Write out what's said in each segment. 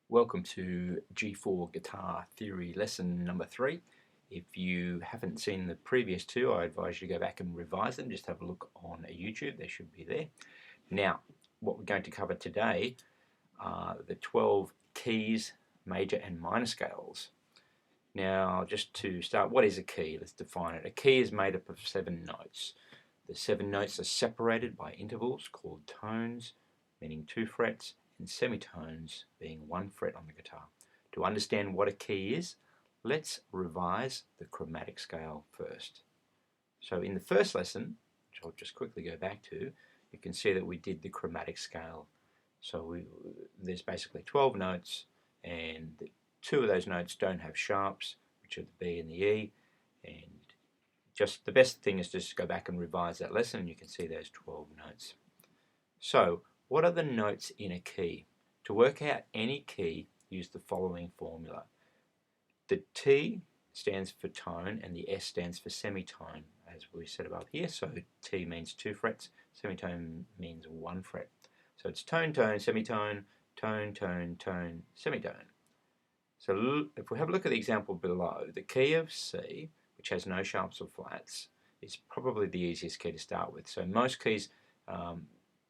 Welcome to G4 Guitar Theory lesson number 3. If you haven't seen the previous two, I advise you to go back and revise them. Just have a look on YouTube, they should be there. Now, what we're going to cover today are the 12 keys, major and minor scales. Now, just to start, what is a key? Let's define it. A key is made up of 7 notes. The 7 notes are separated by intervals called tones, meaning 2 frets, and semitones, being 1 fret on the guitar. To understand what a key is, let's revise the chromatic scale first. So in the first lesson, which I'll just quickly go back to, you can see that we did the chromatic scale. So there's basically 12 notes, and 2 of those notes don't have sharps, which are the B and the E, and just the best thing is just to go back and revise that lesson and you can see those 12 notes. So what are the notes in a key? To work out any key, use the following formula. The T stands for tone and the S stands for semitone, as we set above here. So T means 2 frets, semitone means 1 fret. So it's tone, tone, semitone, tone, tone, tone, semitone. So if we have a look at the example below, the key of C, which has no sharps or flats, is probably the easiest key to start with. So most keys,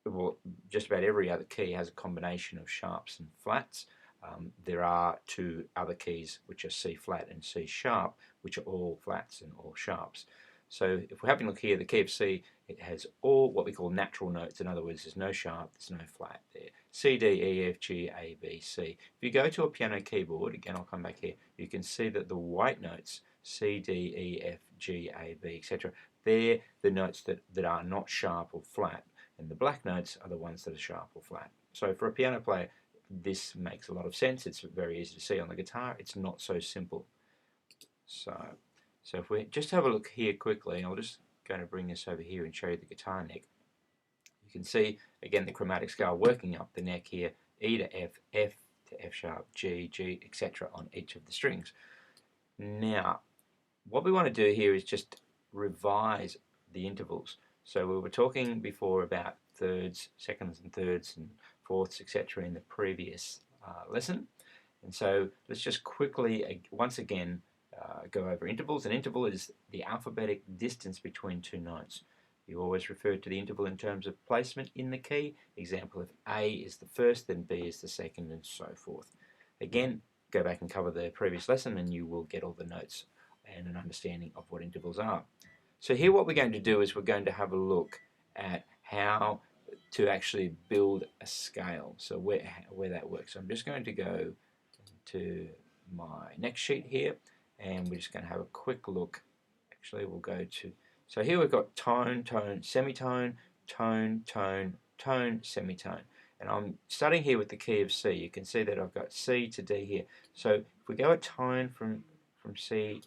well, just about every other key has a combination of sharps and flats. There are 2 other keys, which are C flat and C sharp, which are all flats and all sharps. So if we're having a look here, the key of C, it has all what we call natural notes. In other words, there's no sharp, there's no flat there. C, D, E, F, G, A, B, C. If you go to a piano keyboard, again I'll come back here, you can see that the white notes, C, D, E, F, G, A, B, etc., they're the notes that are not sharp or flat, and the black notes are the ones that are sharp or flat. So for a piano player, this makes a lot of sense. It's very easy to see. On the guitar, it's not so simple. So if we just have a look here quickly, I'll just going to bring this over here and show you the guitar neck. You can see, again, the chromatic scale working up the neck here, E to F, F to F sharp, G, G, etc. on each of the strings. Now, what we want to do here is just revise the intervals. So we were talking before about thirds, seconds and thirds and fourths, etc. in the previous lesson. And so let's just quickly, once again, go over intervals. An interval is the alphabetic distance between 2 notes. You always refer to the interval in terms of placement in the key. Example, if A is the first, then B is the second, and so forth. Again, go back and cover the previous lesson and you will get all the notes and an understanding of what intervals are. So here what we're going to do is we're going to have a look at how to actually build a scale, so where that works. So I'm just going to go to my next sheet here and we're just going to have a quick look. Actually, we'll go to, so here we've got tone, tone, semitone, tone, tone, tone, semitone. And I'm starting here with the key of C. You can see that I've got C to D here. So if we go a tone from C,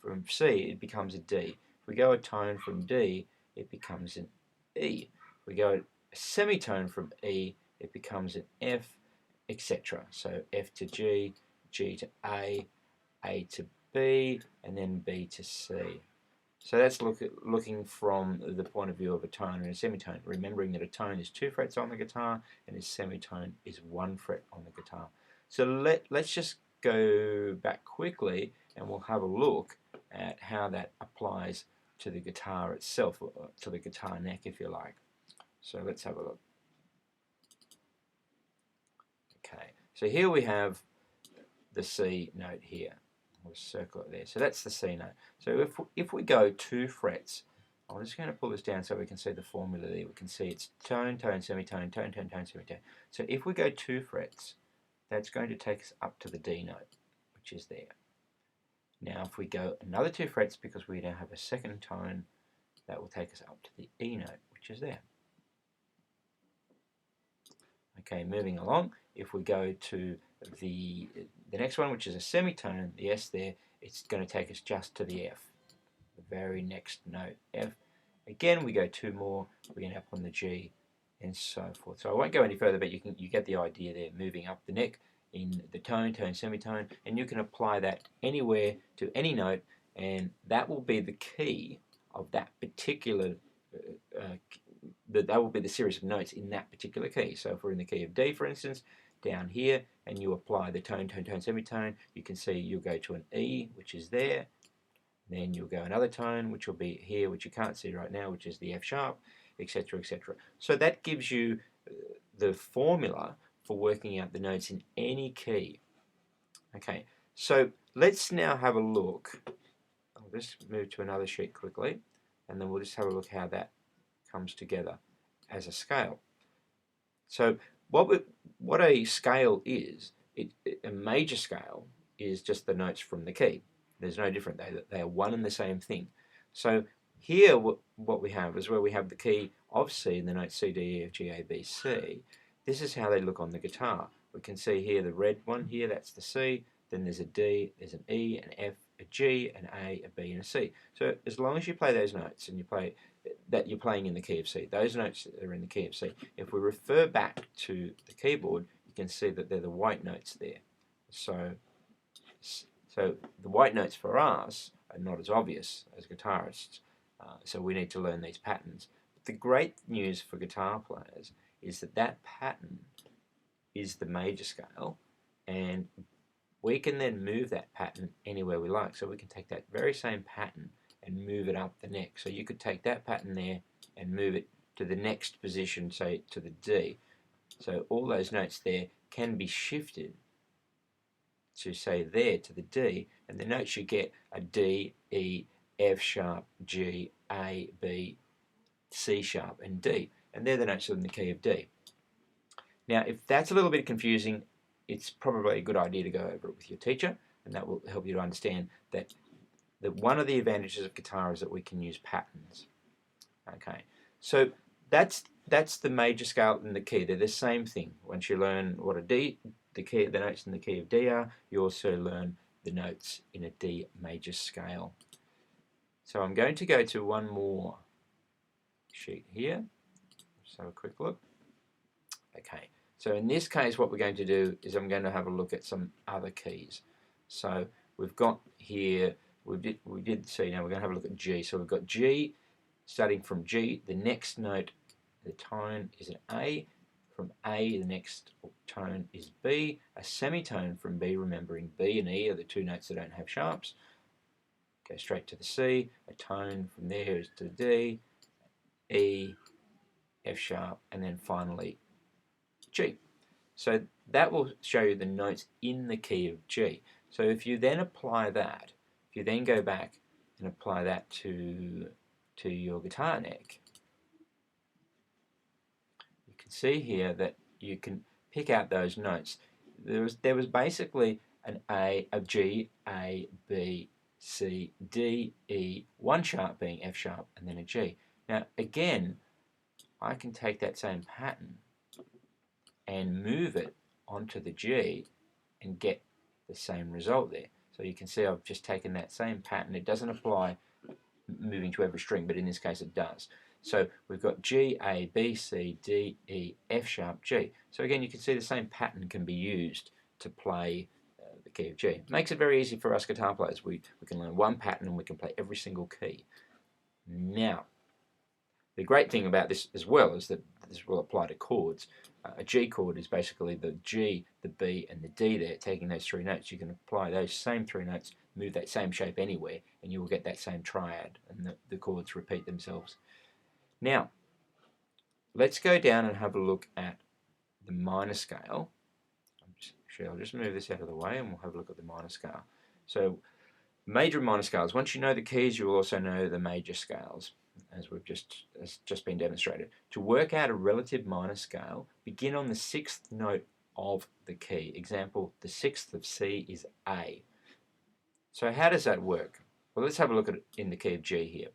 it becomes a D. If we go a tone from D, it becomes an E. If we go a semitone from E, it becomes an F, etc. So F to G, G to A to B, and then B to C. So that's looking from the point of view of a tone and a semitone, remembering that a tone is 2 frets on the guitar and a semitone is 1 fret on the guitar. So let's just go back quickly and we'll have a look at how that applies to the guitar itself, or to the guitar neck if you like. So let's have a look. Okay, so here we have the C note here. We'll circle it there. So that's the C note. So if we go 2 frets, I'm just going to pull this down so we can see the formula there. We can see it's tone, tone, semitone, tone, tone, tone, semitone. So if we go 2 frets, that's going to take us up to the D note, which is there. Now if we go another 2 frets, because we now have a second tone, that will take us up to the E note, which is there. Okay, moving along, if we go to the next one, which is a semitone, the S there, it's going to take us just to the F, the very next note, F. Again, we go 2 more, we end up on the G, and so forth. So I won't go any further, but you get the idea there, moving up the neck in the tone, tone, semitone, and you can apply that anywhere to any note, and that will be the key of that particular that will be the series of notes in that particular key. So if we're in the key of D, for instance, down here and you apply the tone, tone, tone, semitone, you can see you'll go to an E, which is there. Then you'll go another tone, which will be here, which you can't see right now, which is the F sharp, etc., etc. So that gives you the formula for working out the notes in any key. Okay, so let's now have a look. I'll just move to another sheet quickly, and then we'll just have a look how that comes together as a scale. So what a scale is, a major scale is just the notes from the key. There's no different. They are one and the same thing. So here what we have is where we have the key of C and the notes C, D, E, F, G, A, B, C. This is how they look on the guitar. We can see here the red one here, that's the C. Then there's a D, there's an E, an F, a G, an A, a B, and a C. So as long as you play those notes and you play that you're playing in the key of C, those notes are in the key of C. If we refer back to the keyboard, you can see that they're the white notes there. So the white notes for us are not as obvious as guitarists, so we need to learn these patterns. But the great news for guitar players is that pattern is the major scale, and we can then move that pattern anywhere we like. So we can take that very same pattern and move it up the neck. So you could take that pattern there and move it to the next position, say to the D. So all those notes there can be shifted to say there to the D, and the notes you get are D, E, F sharp, G, A, B, C sharp, and D. And they're the notes in the key of D. Now, if that's a little bit confusing, it's probably a good idea to go over it with your teacher, and that will help you to understand that one of the advantages of guitar is that we can use patterns. Okay, so that's the major scale and the key. They're the same thing. Once you learn what a D, the notes in the key of D are, you also learn the notes in a D major scale. So I'm going to go to one more sheet here. Just have a quick look. Okay, so in this case what we're going to do is I'm going to have a look at some other keys. So we've got here, we did see, now we're going to have a look at G. So we've got G, starting from G, the next note, the tone is an A. From A, the next tone is B. A semitone from B, remembering B and E are the two notes that don't have sharps. Go straight to the C. A tone from there is to D, E, F sharp, and then finally G. So that will show you the notes in the key of G. So if you then apply that, if you then go back and apply that to your guitar neck, you can see here that you can pick out those notes. There was basically a G, A, B, C, D, E, one sharp being F sharp, and then a G. Now again, I can take that same pattern and move it onto the G and get the same result there. So you can see I've just taken that same pattern. It doesn't apply moving to every string, but in this case it does. So we've got G, A, B, C, D, E, F sharp, G. So again, you can see the same pattern can be used to play the key of G. It makes it very easy for us guitar players. We can learn one pattern and we can play every single key. Now, the great thing about this as well is that this will apply to chords. A G chord is basically the G, the B, and the D there, taking those three notes. You can apply those same three notes, move that same shape anywhere, and you will get that same triad, and the chords repeat themselves. Now, let's go down and have a look at the minor scale. I'll just move this out of the way and we'll have a look at the minor scale. So, major and minor scales. Once you know the keys, you will also know the major scales, as just been demonstrated. To work out a relative minor scale, begin on the sixth note of the key. Example, the sixth of C is A. So how does that work? Well, let's have a look at it in the key of G here.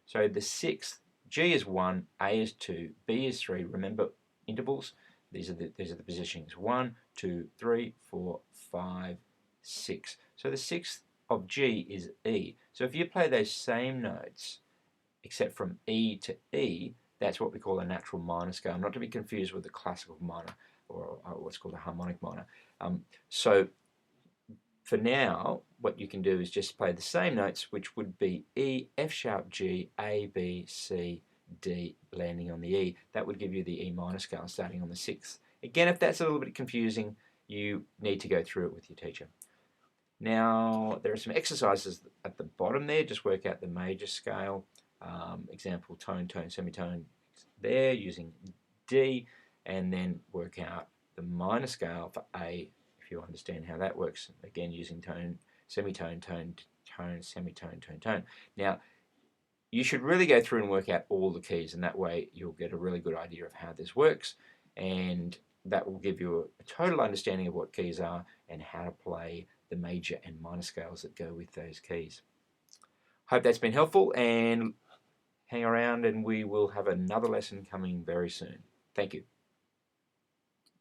So the sixth, G is 1, A is 2, B is 3. Remember intervals? These are the positionings. 1, 2, 3, 4, 5, 6. So the sixth of G is E. So if you play those same notes, except from E to E, that's what we call a natural minor scale, not to be confused with the classical minor or what's called a harmonic minor. So for now, what you can do is just play the same notes, which would be E, F sharp, G, A, B, C, D, landing on the E. That would give you the E minor scale starting on the sixth. Again, if that's a little bit confusing, you need to go through it with your teacher. Now, there are some exercises at the bottom there. Just work out the major scale. Example, tone, tone, semitone there using D, and then work out the minor scale for A, if you understand how that works. Again, using tone, semitone, tone, tone, semitone, tone, tone. Now, you should really go through and work out all the keys, and that way you'll get a really good idea of how this works, and that will give you a total understanding of what keys are and how to play the major and minor scales that go with those keys. Hope that's been helpful, and hang around and we will have another lesson coming very soon. Thank you.